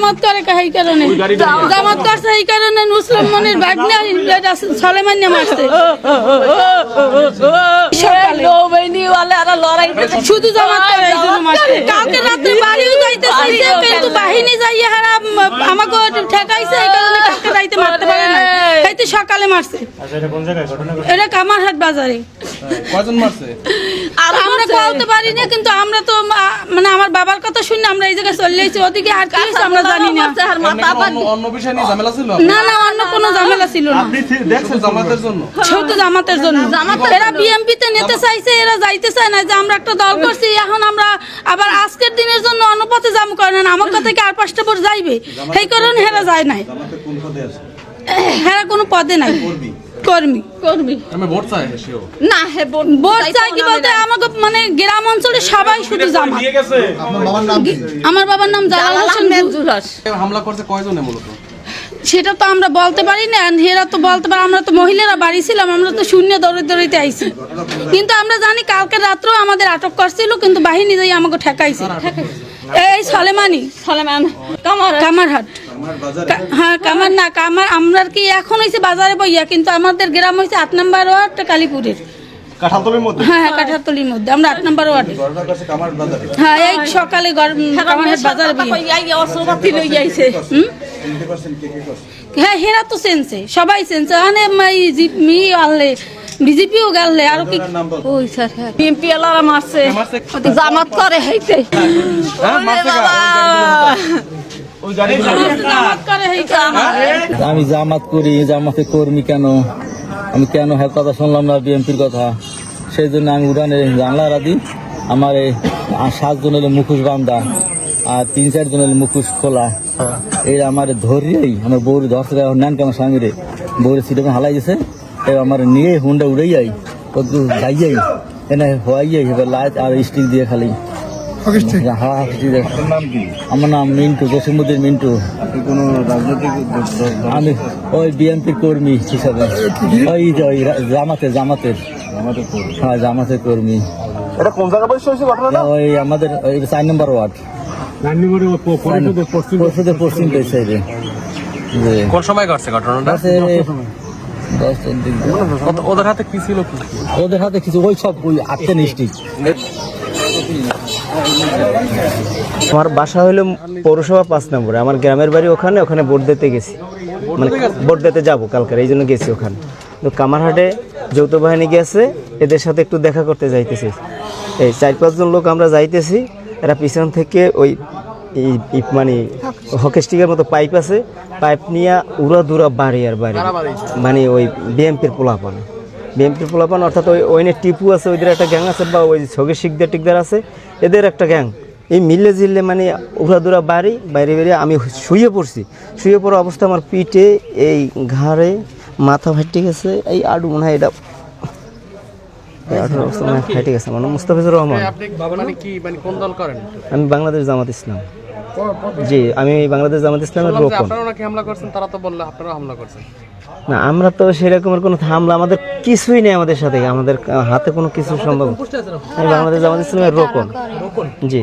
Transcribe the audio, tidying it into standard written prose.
জামাত করে এই কারণে জামাত করছে এই কারণে নুসরাত মনির ভাগ্নে সলেমানিয়া মারছে শুধু জামাত করে এই জন্য মারছে কালকে রাতে বাড়িও যাইতে চাইছে কিন্তু বাহিনী যাইয়া হারা আমাকে ঠেকাইছে এই কারণে কালকে রাইতে মারতে পারে না এইতে সকালে মারছে। এটা কামারহাট বাজারে কয়জন মারছে আর আমরা বলতে পারি না কিন্তু আমরা তো মানে আমার বাবার কথা শুনে আমরা এই জায়গায় চলে এসেছি ওদিকে আর কি আমরা জানি না অন্য বিষয় নিয়ে ঝামেলা ছিল না না অন্য কোনো ঝামেলা ছিল না আপনি দেখছেন জামাতের জন্য শুধু জামাতের জন্য এরা বিএমপি তে নিতে চাইছে এরা যাইতে চায় না যে আমরা একটা দল করছি এখন আমরা আবার আজকের দিনের জন্য অন্য পথে জাম করে না আমার কথা থেকে আর 5টা ভোট যাইবে সেই কারণে হেরা যায় নাই হেরা কোনো পদে নাই কর্মী আমি ভোট চাই না হে ভোট চাই কি বলতে আমাকে মানে গ্রাম অঞ্চলে সবাই শুধু জামাত। আমার বাবার নাম জালাল হোসেন মঞ্জুরাস। হামলা করতে কয়জনে মূলত সেটা তো আমরা বলতে পারি না হেরা তো বলতে পারে আমরা তো মহিলারা বাড়ি ছিলাম আমরা তো শূন্য দৌড়াইতে আইছি কিন্তু আমরা জানি কালকে রাত্রেও আমাদের আটক করছিল কিন্তু বাহিনী যাই আমাকে ঠেকাইছে এই সলেমান কামারহাট হ্যাঁ কামার না কামার আমরা কি এখন হয়েছে বাজারে বইয়া কিন্তু আমাদের গ্রাম হয়েছে 8 নম্বর ওয়ার্ড কালীপুরের কাঁঠালতলির মধ্যে হ্যাঁ কাঁঠালতলির মধ্যে আমরা 8 নম্বর ওয়ার্ডে হ্যাঁ এই সকালে কামারহাট বাজারে হ্যাঁ হেরা তো সেন্সে সবাই সেন্সে মানে মি আনলে বিজেপিও গেলে আর কি ওই স্যার বিএমপি এলারা মারছে জামাত করে হইতে আমি জামাত করি জামাতে কর্মী কেন আমি কেন হ্যাঁ কথা শুনলাম না বিএনপির কথা সেই জন্য আমি উড়ানে জানলারা দিই আমার এই 7 জন হলে মুখোশ বান্ধা আর 3-4 জন হলে মুখোশ খোলা এই আমার ধরিয়েই আমার বউর ধরতে নেন কেমন স্বামীরে বউরে সিটে হালাই গেছে আমার নিয়ে হুন্ডা উড়ে যাই কত যাইয়াই এনে হওয়াই এবার লাইট আর স্টিক দিয়ে খালি আমার নাম মিন্টু জসিমুদ্দিন মিন্টু আমি ওই বিএনপির কর্মী হিসাবে ওই জামাতের হ্যাঁ জামাতের কর্মী ওই আমাদের 4 নম্বর ওয়ার্ড পরিষদের পশ্চিম সাইডে। কোন সময় ঘটছে ঘটনাটা ওদের হাতে কি ছিল ওদের হাতে কিছু ওই সব ওই 8টা ডিস্ট্রিক্ট। আমার বাসা হলো পৌরসভা 5 নম্বরে আমার গ্রামের বাড়ি ওখানে ভোট দিতে গেছি মানে ভোট দিতে যাবো কালকে এই জন্য গেছি ওখানে তো কামারহাটে যৌথ বাহিনী গেছে এদের সাথে একটু দেখা করতে যাইতেছি এই 4-5 জন লোক আমরা যাইতেছি এরা পিছন থেকে ওই মানে হকি স্টিকের মতো পাইপ আছে পাইপ নিয়ে উড়াধুরা বাড়ি আর বাড়ি মানে ওই বিএমপির পোলাপান অর্থাৎ ওই টিপু আছে ওইদের একটা গ্যাং আছে বা ওই ছগি শিকদার টিকদার আছে এদের একটা গ্যাং এই মিলে জিললে মানে উড়াধুরা বাইরে আমি শুয়ে পড়া অবস্থা আমার পিঠে এই ঘাড়ে মাথা ফাটে গেছে এই আডু মনে হয় এটা ফাটে গেছে মানে মুস্তাফিজুর রহমান। আমি বাংলাদেশ জামাত ইসলাম জি আমি বাংলাদেশ জামাত ইসলামের রোকন। না আমরা তো সেরকমের কোনো হামলা আমাদের কিছুই নেই আমাদের সাথে আমাদের হাতে কোনো কিছু সম্ভব আমি বাংলাদেশ জামাত ইসলামের রোকন জি।